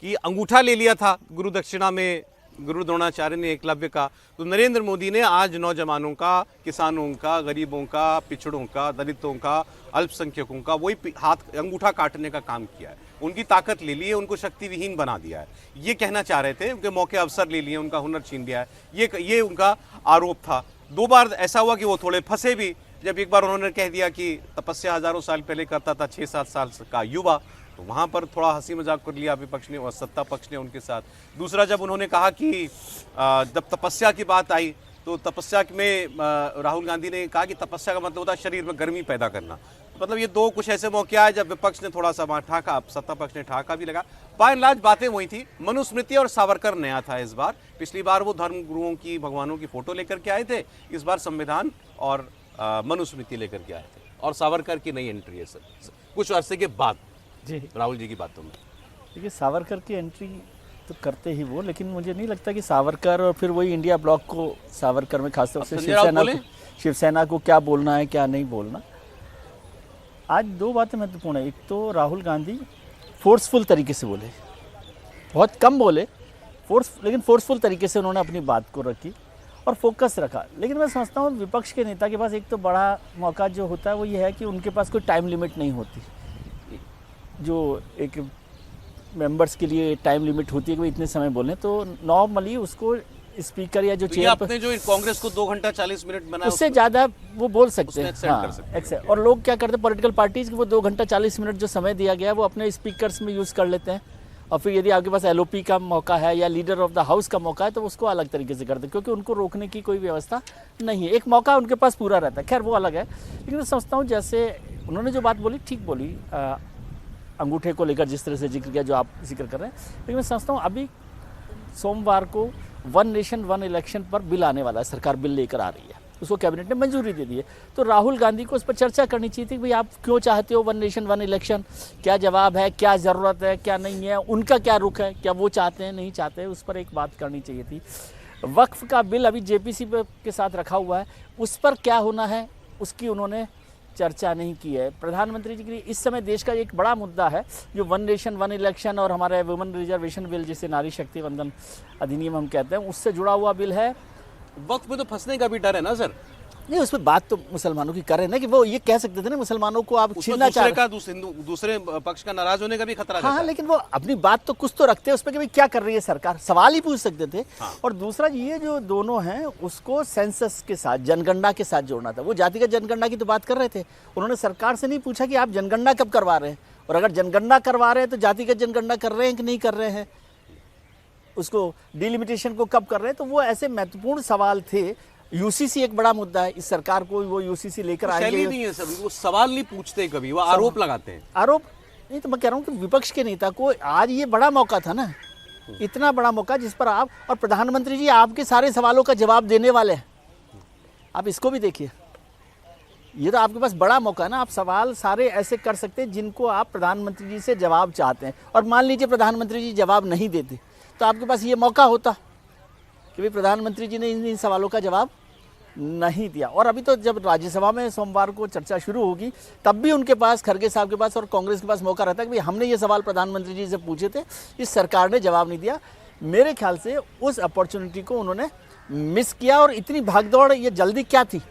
कि अंगूठा ले लिया था गुरु दक्षिणा में गुरु द्रोणाचार्य ने एकलव्य का, तो नरेंद्र मोदी ने आज नौजवानों का, किसानों का, गरीबों का, पिछड़ों का, दलितों का, अल्पसंख्यकों का वही हाथ अंगूठा काटने का काम किया है। उनकी ताकत ले ली है, उनको शक्ति विहीन बना दिया है। ये कहना चाह रहे थे, उनके मौके अवसर ले लिए, उनका हुनर छीन लिया है, ये उनका आरोप था। 2 बार ऐसा हुआ कि वो थोड़े फंसे भी। जब एक बार उन्होंने कह दिया कि तपस्या हजारों साल पहले करता था 6-7 साल का युवा, तो वहाँ पर थोड़ा हंसी मजाक कर लिया विपक्ष ने और सत्ता पक्ष ने उनके साथ। दूसरा, जब उन्होंने कहा कि जब तपस्या की बात आई तो तपस्या में राहुल गांधी ने कहा कि तपस्या का मतलब होता है शरीर में गर्मी पैदा करना। मतलब ये 2 कुछ ऐसे मौके आए जब विपक्ष ने थोड़ा सा वहाँ ठाका, सत्ता पक्ष ने ठाका भी लगा। बाय एंड लार्ज बातें वही थी। मनुस्मृति और सावरकर नया था इस बार। पिछली बार वो धर्म गुरुओं की, भगवानों की फोटो लेकर के आए थे, इस बार संविधान और मनुस्मृति लेकर के आए थे। और सावरकर की नई एंट्री है सर, कुछ अरसे के बाद जी राहुल जी की बातों में। देखिए, सावरकर की एंट्री तो करते ही वो, लेकिन मुझे नहीं लगता कि सावरकर और फिर वही इंडिया ब्लॉक को सावरकर में खासतौर से शिवसेना को क्या बोलना है क्या नहीं बोलना। आज 2 बातें महत्वपूर्ण है। एक तो राहुल गांधी फोर्सफुल तरीके से बोले, बहुत कम बोले, लेकिन फोर्सफुल तरीके से उन्होंने अपनी बात को रखी और फोकस रखा। लेकिन मैं समझता हूँ विपक्ष के नेता के पास एक तो बड़ा मौका जो होता है वो ये है कि उनके पास कोई टाइम लिमिट नहीं होती। जो एक मेंबर्स के लिए टाइम लिमिट होती है कि वो इतने समय बोलें, तो नॉर्मली उसको स्पीकर या जो तो चेयर आपने जो कांग्रेस को 2 घंटा 40 मिनट बनाया, उससे ज़्यादा वो बोल सकते हैं। हाँ, और लोग क्या करते हैं, पॉलिटिकल पार्टीज, वो 2 घंटा 40 मिनट जो समय दिया गया है वो अपने स्पीकर्स में यूज़ कर लेते हैं। और फिर यदि आपके पास LOP का मौका है या लीडर ऑफ द हाउस का मौका है तो उसको अलग तरीके से करते हैं, क्योंकि उनको रोकने की कोई व्यवस्था नहीं है। एक मौका उनके पास पूरा रहता है, खैर वो अलग है। लेकिन मैं समझता हूँ जैसे उन्होंने जो बात बोली ठीक बोली, अंगूठे को लेकर जिस तरह से जिक्र किया जो आप जिक्र कर रहे हैं। लेकिन मैं समझता हूँ अभी सोमवार को 1 नेशन 1 इलेक्शन पर बिल आने वाला है, सरकार बिल लेकर आ रही है, उसको कैबिनेट ने मंजूरी दे दी है। तो राहुल गांधी को उस पर चर्चा करनी चाहिए थी कि भाई आप क्यों चाहते हो 1 नेशन 1 इलेक्शन, क्या जवाब है, क्या ज़रूरत है, क्या नहीं है, उनका क्या रुख है, क्या वो चाहते हैं नहीं चाहते हैं, उस पर एक बात करनी चाहिए थी। वक्फ का बिल अभी JPC के साथ रखा हुआ है, उस पर क्या होना है उसकी उन्होंने चर्चा नहीं की है। प्रधानमंत्री जी के लिए इस समय देश का एक बड़ा मुद्दा है जो 1 नेशन 1 इलेक्शन और हमारे वुमेन रिजर्वेशन बिल, जिसे नारी शक्ति वंदन अधिनियम हम कहते हैं, उससे जुड़ा हुआ बिल है। वक्त में तो फंसने का भी डर है ना सर? नहीं, उस पर बात तो मुसलमानों की कर रहे हैं ना कि वो ये कह सकते थे ना मुसलमानों को आप छीनना चाह रहे हैं, दूसरे पक्ष का नाराज होने का भी खतरा हाँ, लेकिन वो अपनी बात तो कुछ तो रखते हैं उस पर कि भाई क्या कर रही है सरकार, सवाल ही पूछ सकते थे। हाँ। और दूसरा, ये जो दोनों हैं उसको सेंसस के साथ, जनगणना के साथ जोड़ना था। वो जातिगत जनगणना की तो बात कर रहे थे, उन्होंने सरकार से नहीं पूछा कि आप जनगणना कब करवा रहे हैं, और अगर जनगणना करवा रहे हैं तो जातिगत जनगणना कर रहे हैं कि नहीं कर रहे हैं, उसको डिलिमिटेशन को कब कर रहे हैं। तो वो ऐसे महत्वपूर्ण सवाल थे। UCC एक बड़ा मुद्दा है, इस सरकार को वो UCC लेकर आएंगे। नहीं है सर, वो सवाल नहीं पूछते कभी, वो आरोप लगाते हैं। आरोप नहीं, तो मैं कह रहा हूँ कि विपक्ष के नेता को आज ये बड़ा मौका था ना, इतना बड़ा मौका जिस पर आप, और प्रधानमंत्री जी आपके सारे सवालों का जवाब देने वाले हैं। आप इसको भी देखिए, ये तो आपके पास बड़ा मौका है ना, आप सवाल सारे ऐसे कर सकते हैं जिनको आप प्रधानमंत्री जी से जवाब चाहते हैं। और मान लीजिए प्रधानमंत्री जी जवाब नहीं देते तो आपके पास ये मौका होता कि भाई प्रधानमंत्री जी ने इन सवालों का जवाब नहीं दिया। और अभी तो जब राज्यसभा में सोमवार को चर्चा शुरू होगी तब भी उनके पास, खड़गे साहब के पास और कांग्रेस के पास मौका रहता है कि भाई हमने ये सवाल प्रधानमंत्री जी से पूछे थे, इस सरकार ने जवाब नहीं दिया। मेरे ख्याल से उस अपॉर्चुनिटी को उन्होंने मिस किया। और इतनी भागदौड़, ये जल्दी क्या थी?